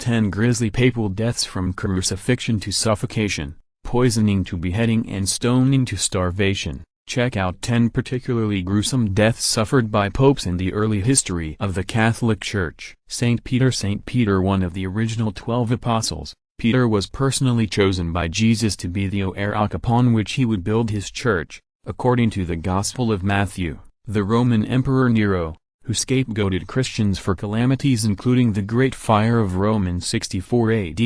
10 Grisly Papal deaths from crucifixion to suffocation, poisoning to beheading and stoning to starvation. Check out 10 particularly gruesome deaths suffered by popes in the early history of the Catholic Church. St. Peter, one of the original 12 apostles, Peter was personally chosen by Jesus to be the rock upon which he would build his church. According to the Gospel of Matthew, the Roman Emperor Nero, who scapegoated Christians for calamities including the Great Fire of Rome in 64 AD,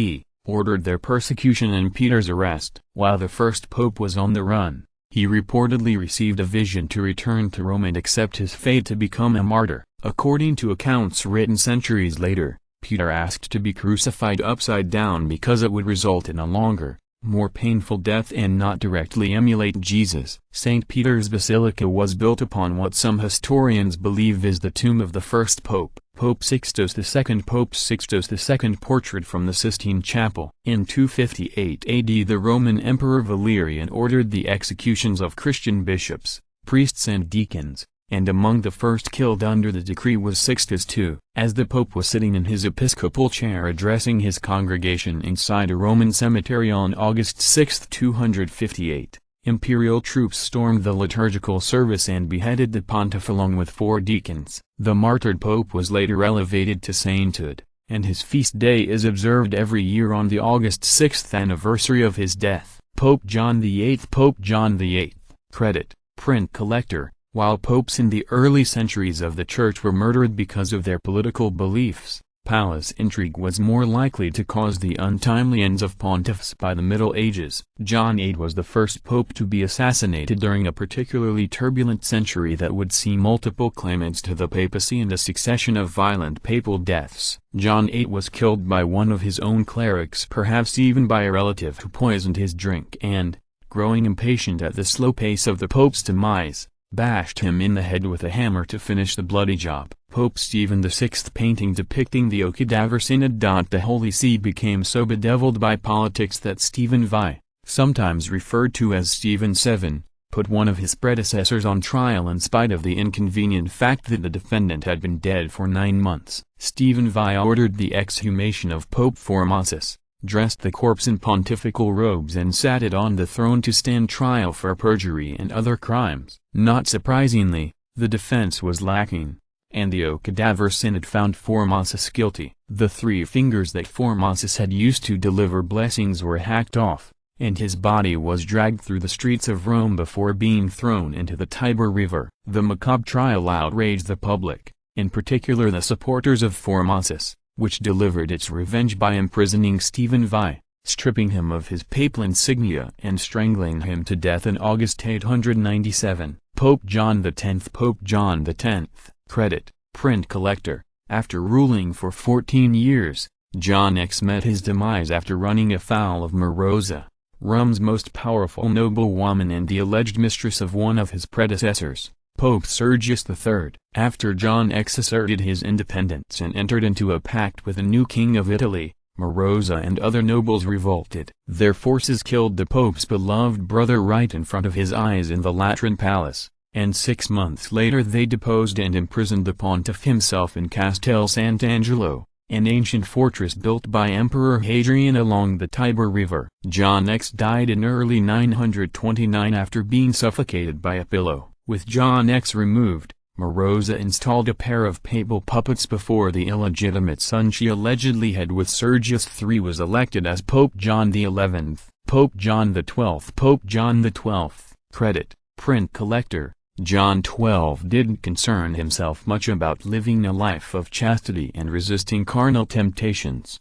ordered their persecution and Peter's arrest. While the first pope was on the run, he reportedly received a vision to return to Rome and accept his fate to become a martyr. According to accounts written centuries later, Peter asked to be crucified upside down because it would result in a longer, more painful death and not directly emulate Jesus. St. Peter's Basilica was built upon what some historians believe is the tomb of the first pope, Pope Sixtus II. Pope Sixtus II portrait from the Sistine Chapel. In 258 AD the Roman Emperor Valerian ordered the executions of Christian bishops, priests and deacons, and among the first killed under the decree was Sixtus II. As the pope was sitting in his episcopal chair addressing his congregation inside a Roman cemetery on August 6, 258, imperial troops stormed the liturgical service and beheaded the pontiff along with 4 deacons. The martyred pope was later elevated to sainthood, and his feast day is observed every year on the August 6th anniversary of his death. Pope John VIII. Pope John VIII, credit, print collector. While popes in the early centuries of the Church were murdered because of their political beliefs, palace intrigue was more likely to cause the untimely ends of pontiffs by the Middle Ages. John VIII was the first pope to be assassinated during a particularly turbulent century that would see multiple claimants to the papacy and a succession of violent papal deaths. John VIII was killed by one of his own clerics, perhaps even by a relative who poisoned his drink and, growing impatient at the slow pace of the pope's demise, bashed him in the head with a hammer to finish the bloody job. Pope Stephen VI painting depicting the cadaver synod. The Holy See became so bedeviled by politics that Stephen V, sometimes referred to as Stephen VII, put one of his predecessors on trial in spite of the inconvenient fact that the defendant had been dead for 9 months. Stephen V ordered the exhumation of Pope Formosus, dressed the corpse in pontifical robes and sat it on the throne to stand trial for perjury and other crimes. Not surprisingly, the defense was lacking, and the cadaver synod found Formosus guilty. The 3 fingers that Formosus had used to deliver blessings were hacked off, and his body was dragged through the streets of Rome before being thrown into the Tiber River. The macabre trial outraged the public, in particular the supporters of Formosus, which delivered its revenge by imprisoning Stephen V, stripping him of his papal insignia and strangling him to death in August 897. Pope John X. Pope John X, credit, print collector. After ruling for 14 years, John X met his demise after running afoul of Marosa, Rome's most powerful noblewoman and the alleged mistress of one of his predecessors, Pope Sergius III. After John X asserted his independence and entered into a pact with the new king of Italy, Marosa and other nobles revolted. Their forces killed the Pope's beloved brother right in front of his eyes in the Lateran Palace, and 6 months later they deposed and imprisoned the pontiff himself in Castel Sant'Angelo, an ancient fortress built by Emperor Hadrian along the Tiber River. John X died in early 929 after being suffocated by a pillow. With John X removed, Marosa installed a pair of papal puppets before the illegitimate son she allegedly had with Sergius III was elected as Pope John XI. Pope John XII. Pope John XII, credit, print collector. John XII didn't concern himself much about living a life of chastity and resisting carnal temptations.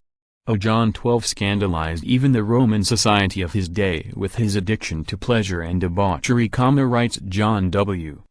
John XII scandalized even the Roman society of his day with his addiction to pleasure and debauchery, writes John W.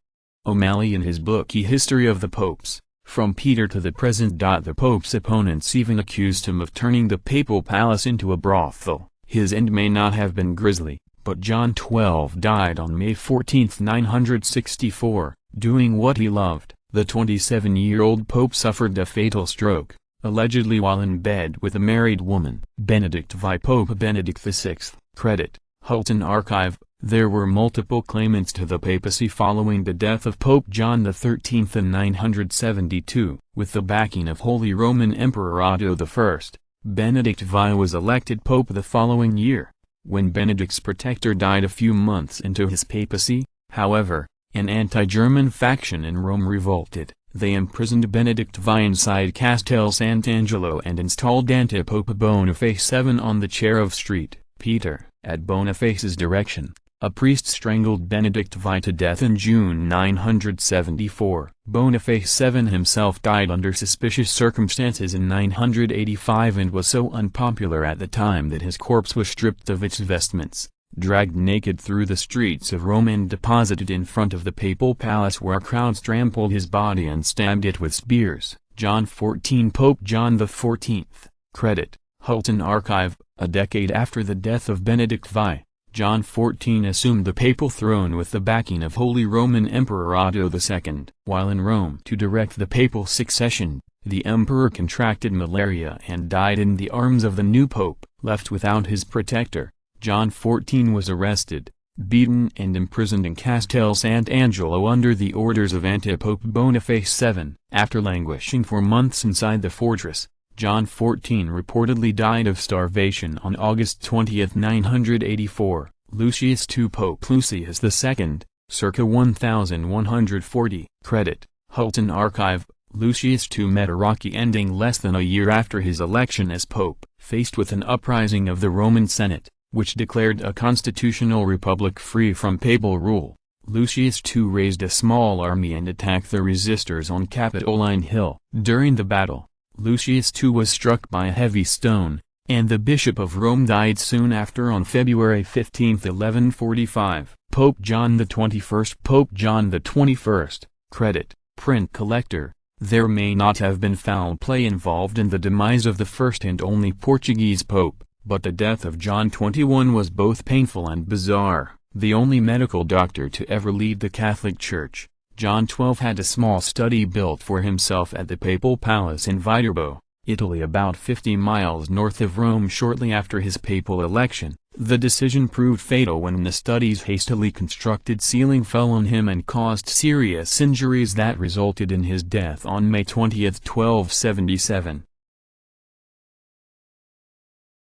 O'Malley in his book A History of the Popes, From Peter to the Present. The Pope's opponents even accused him of turning the papal palace into a brothel. His end may not have been grisly, but John XII died on May 14, 964, doing what he loved. The 27-year-old pope suffered a fatal stroke, allegedly while in bed with a married woman. Benedict V. Pope Benedict VI, credit, Hulton Archive. There were multiple claimants to the papacy following the death of Pope John XIII in 972. With the backing of Holy Roman Emperor Otto I, Benedict VI was elected pope the following year. When Benedict's protector died a few months into his papacy, however, an anti-German faction in Rome revolted. They imprisoned Benedict VI inside Castel Sant'Angelo and installed anti-Pope Boniface VII on the chair of St. Peter. At Boniface's direction, a priest strangled Benedict VI to death in June 974. Boniface VII himself died under suspicious circumstances in 985 and was so unpopular at the time that his corpse was stripped of its vestments, dragged naked through the streets of Rome and deposited in front of the papal palace where crowds trampled his body and stabbed it with spears. John 14 Pope John XIV. Credit, Hulton Archive. A decade after the death of Benedict VI, John XIV assumed the papal throne with the backing of Holy Roman Emperor Otto II. While in Rome to direct the papal succession, the emperor contracted malaria and died in the arms of the new pope. Left without his protector, John XIV was arrested, beaten and imprisoned in Castel Sant'Angelo under the orders of anti-Pope Boniface VII. After languishing for months inside the fortress, John XIV reportedly died of starvation on August 20, 984. Lucius II Pope Lucius II, circa 1140. Credit, Hulton Archive. Lucius II met a rocky ending less than a year after his election as pope. Faced with an uprising of the Roman Senate, which declared a constitutional republic free from papal rule, Lucius II raised a small army and attacked the resistors on Capitoline Hill. During the battle, Lucius II was struck by a heavy stone, and the Bishop of Rome died soon after on February 15, 1145. Pope John XXI. Pope John XXI. Credit, print collector. There may not have been foul play involved in the demise of the first and only Portuguese pope, but the death of John XXI was both painful and bizarre. The only medical doctor to ever lead the Catholic Church, John XII had a small study built for himself at the papal palace in Viterbo, Italy, about 50 miles north of Rome. Shortly after his papal election, the decision proved fatal when the study's hastily constructed ceiling fell on him and caused serious injuries that resulted in his death on May 20, 1277.